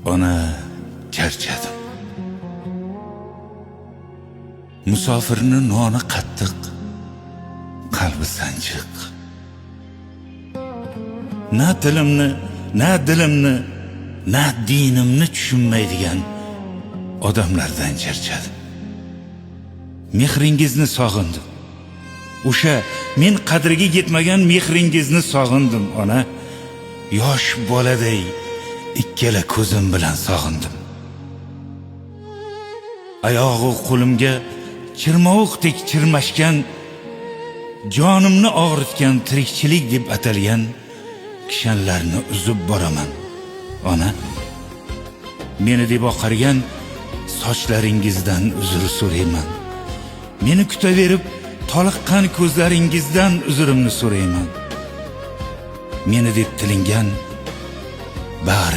Ona charchadim. Musofirni noni qattiq, qalbi sanchiq. Na tilimni, na dilimni, na dinimni tushunmaydigan odamlardan charchadim. Mehringizni sog'indim. O'sha men qadriga yetmagan mehringizni sog'indim, ona. Yosh boladay ikkala ko'zim bilan sog'indim. Oyog'i qo'limga chirmovuqdek chirmashgan, jonimni og'ritgan tirikchilik deb atalgan kishanlarni uzib boraman, ona. Meni deb oqargan sochlaringizdan uzr so'rayman. Meni kutaverib toliqqan ko'zlaringizdan uzrimni so'rayman. Meni deb tilingan bag'ring